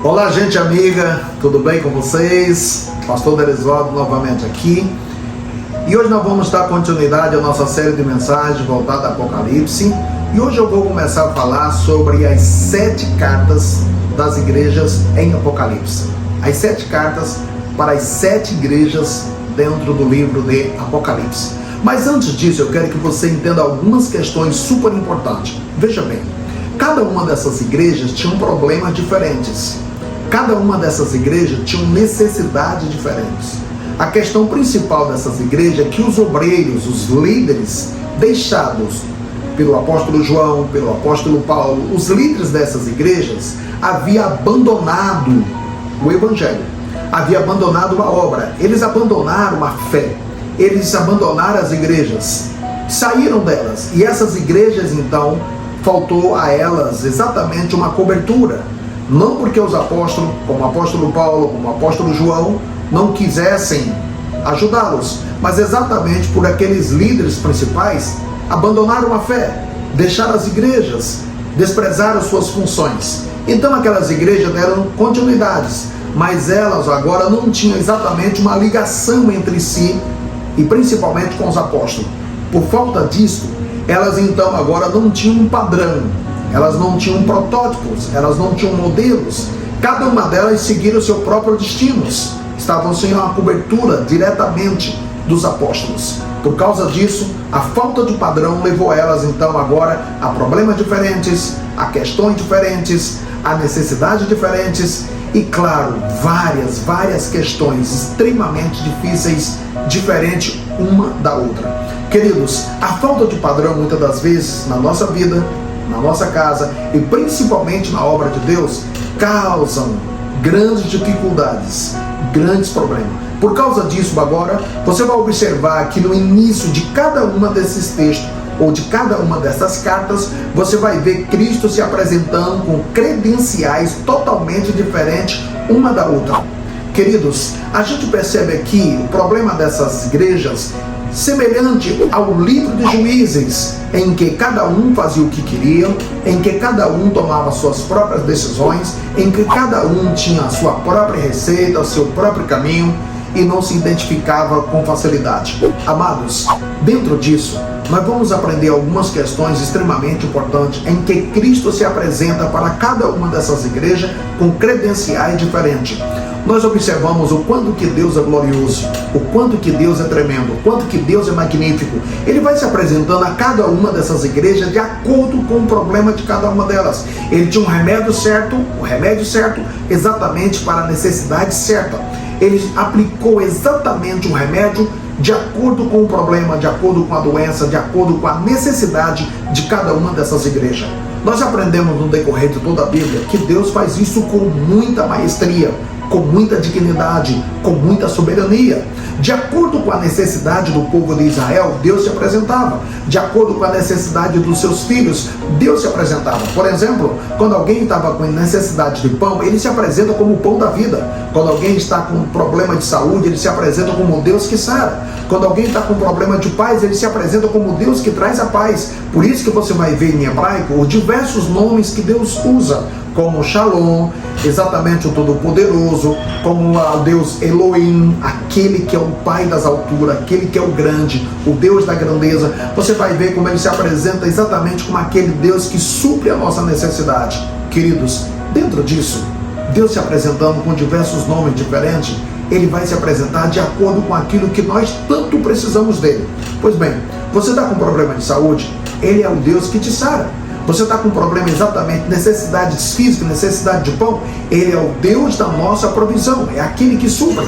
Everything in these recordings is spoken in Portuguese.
Olá, gente amiga, tudo bem com vocês? Pastor Derisvaldo novamente aqui. E hoje nós vamos dar continuidade à nossa série de mensagens voltada ao Apocalipse. E hoje eu vou começar a falar sobre as 7 cartas das igrejas em Apocalipse. As 7 cartas para as 7 igrejas dentro do livro de Apocalipse. Mas antes disso, eu quero que você entenda algumas questões super importantes. Veja bem, cada uma dessas igrejas tinha um problema diferentes. Cada uma dessas igrejas tinha necessidades diferentes. A questão principal dessas igrejas é que os obreiros, os líderes deixados pelo apóstolo João, pelo apóstolo Paulo, os líderes dessas igrejas haviam abandonado o evangelho, haviam abandonado a obra, eles abandonaram a fé, eles abandonaram as igrejas, saíram delas, e essas igrejas então faltou a elas exatamente uma cobertura. Não porque os apóstolos, como o apóstolo Paulo, como o apóstolo João, não quisessem ajudá-los, mas exatamente por aqueles líderes principais abandonaram a fé, deixaram as igrejas, desprezaram suas funções. Então aquelas igrejas deram continuidades, mas elas agora não tinham exatamente uma ligação entre si e principalmente com os apóstolos. Por falta disso, elas então agora não tinham um padrão. Elas não tinham protótipos, elas não tinham modelos. Cada uma delas seguiram o seu próprio destino. Estavam sem uma cobertura diretamente dos apóstolos. Por causa disso, a falta de padrão levou elas então agora a problemas diferentes, a questões diferentes, a necessidades diferentes e, claro, várias questões extremamente difíceis, diferentes uma da outra. Queridos, a falta de padrão muitas das vezes na nossa vida, na nossa casa e principalmente na obra de Deus, causam grandes dificuldades, grandes problemas. Por causa disso, agora, você vai observar que no início de cada uma desses textos, ou de cada uma dessas cartas, você vai ver Cristo se apresentando com credenciais totalmente diferentes uma da outra. Queridos, a gente percebe aqui o problema dessas igrejas semelhante ao livro de Juízes, em que cada um fazia o que queria, em que cada um tomava suas próprias decisões, em que cada um tinha a sua própria receita, o seu próprio caminho e não se identificava com facilidade. Amados, dentro disso, nós vamos aprender algumas questões extremamente importantes em que Cristo se apresenta para cada uma dessas igrejas com credenciais diferentes. Nós observamos o quanto que Deus é glorioso, o quanto que Deus é tremendo, o quanto que Deus é magnífico. Ele vai se apresentando a cada uma dessas igrejas de acordo com o problema de cada uma delas. Ele tinha um remédio certo, exatamente para a necessidade certa. Ele aplicou exatamente um remédio de acordo com o problema, de acordo com a doença, de acordo com a necessidade de cada uma dessas igrejas. Nós aprendemos no decorrer de toda a Bíblia que Deus faz isso com muita maestria, com muita dignidade, com muita soberania. De acordo com a necessidade do povo de Israel, Deus se apresentava. De acordo com a necessidade dos seus filhos, Deus se apresentava. Por exemplo, quando alguém estava com necessidade de pão, ele se apresenta como o pão da vida. Quando alguém está com problema de saúde, ele se apresenta como o Deus que sara. Quando alguém está com problema de paz, ele se apresenta como o Deus que traz a paz. Por isso que você vai ver em hebraico os diversos nomes que Deus usa, como Shalom, exatamente o Todo-Poderoso, como o Deus Elohim, aquele que é o Pai das alturas, aquele que é o grande, o Deus da grandeza. Você vai ver como ele se apresenta exatamente como aquele Deus que supre a nossa necessidade. Queridos, dentro disso, Deus se apresentando com diversos nomes diferentes, ele vai se apresentar de acordo com aquilo que nós tanto precisamos dele. Pois bem, você está com problema de saúde, ele é o Deus que te sara. Você está com problema exatamente, necessidades físicas, necessidade de pão, ele é o Deus da nossa provisão, é aquele que supre.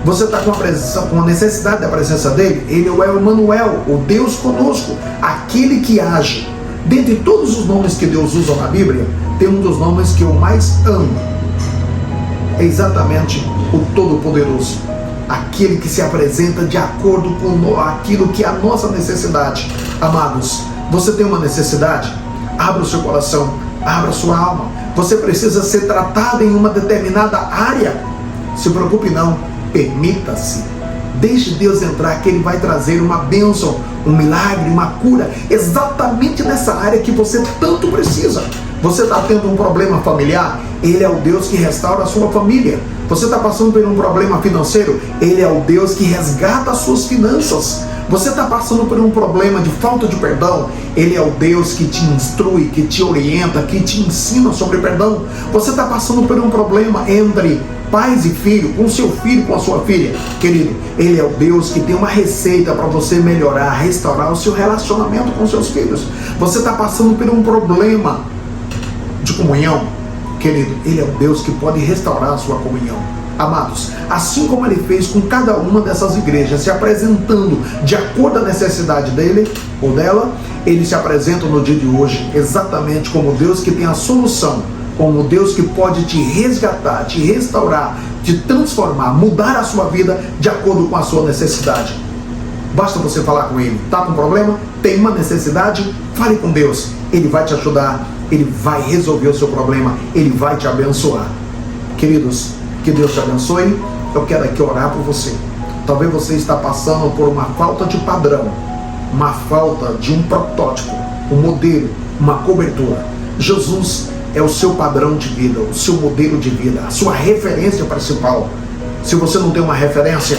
Você está com a necessidade da presença dele, ele é o Emmanuel, o Deus conosco, aquele que age. Dentre todos os nomes que Deus usa na Bíblia, tem um dos nomes que eu mais amo, é exatamente o Todo-Poderoso, aquele que se apresenta de acordo com aquilo que é a nossa necessidade. Amados, você tem uma necessidade? Abra o seu coração, abra a sua alma. Você precisa ser tratado em uma determinada área. Se preocupe não, permita-se. Deixe Deus entrar, que Ele vai trazer uma bênção, um milagre, uma cura, exatamente nessa área que você tanto precisa. Você está tendo um problema familiar? Ele é o Deus que restaura a sua família. Você está passando por um problema financeiro? Ele é o Deus que resgata as suas finanças. Você está passando por um problema de falta de perdão? Ele é o Deus que te instrui, que te orienta, que te ensina sobre perdão. Você está passando por um problema entre pais e filho, com seu filho, com a sua filha? Querido, Ele é o Deus que tem uma receita para você melhorar, restaurar o seu relacionamento com seus filhos. Você está passando por um problema de comunhão? Querido, Ele é o Deus que pode restaurar a sua comunhão. Amados, assim como Ele fez com cada uma dessas igrejas, se apresentando de acordo com a necessidade dele ou dela, Ele se apresenta no dia de hoje exatamente como Deus que tem a solução, como Deus que pode te resgatar, te restaurar, te transformar, mudar a sua vida de acordo com a sua necessidade. Basta você falar com Ele. Está com problema? Tem uma necessidade? Fale com Deus. Ele vai te ajudar, Ele vai resolver o seu problema, Ele vai te abençoar. Queridos, que Deus te abençoe. Eu quero aqui orar por você. Talvez você está passando por uma falta de padrão, uma falta de um protótipo, um modelo, uma cobertura. Jesus é o seu padrão de vida, o seu modelo de vida, a sua referência principal. Se você não tem uma referência,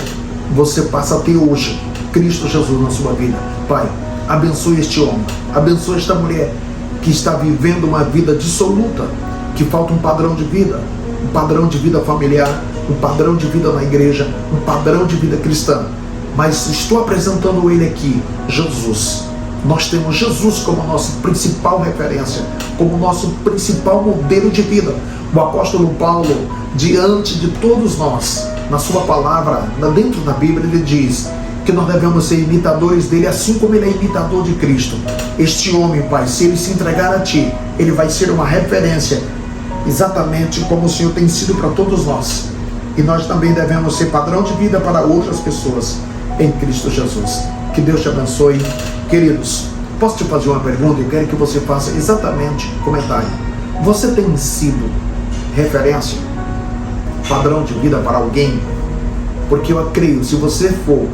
você passa a ter hoje Cristo Jesus na sua vida. Pai, abençoe este homem, abençoe esta mulher que está vivendo uma vida dissoluta, que falta um padrão de vida familiar, um padrão de vida na igreja, um padrão de vida cristã. Mas estou apresentando ele aqui, Jesus. Nós temos Jesus como nossa principal referência, como nosso principal modelo de vida. O apóstolo Paulo, diante de todos nós, na sua palavra, dentro da Bíblia, ele diz que nós devemos ser imitadores dele, assim como ele é imitador de Cristo. Este homem, Pai, se ele se entregar a Ti, ele vai ser uma referência, exatamente como o Senhor tem sido para todos nós. E nós também devemos ser padrão de vida para outras pessoas em Cristo Jesus. Que Deus te abençoe. Queridos, posso te fazer uma pergunta? Eu quero que você faça exatamente comentário. Você tem sido referência, padrão de vida para alguém? Porque eu creio, se você for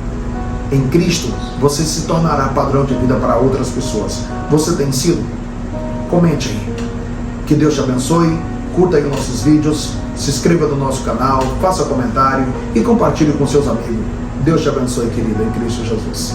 em Cristo, você se tornará padrão de vida para outras pessoas. Você tem sido? Comente aí. Que Deus te abençoe. Curta aí os nossos vídeos, se inscreva no nosso canal, faça comentário e compartilhe com seus amigos. Deus te abençoe, querido, em Cristo Jesus.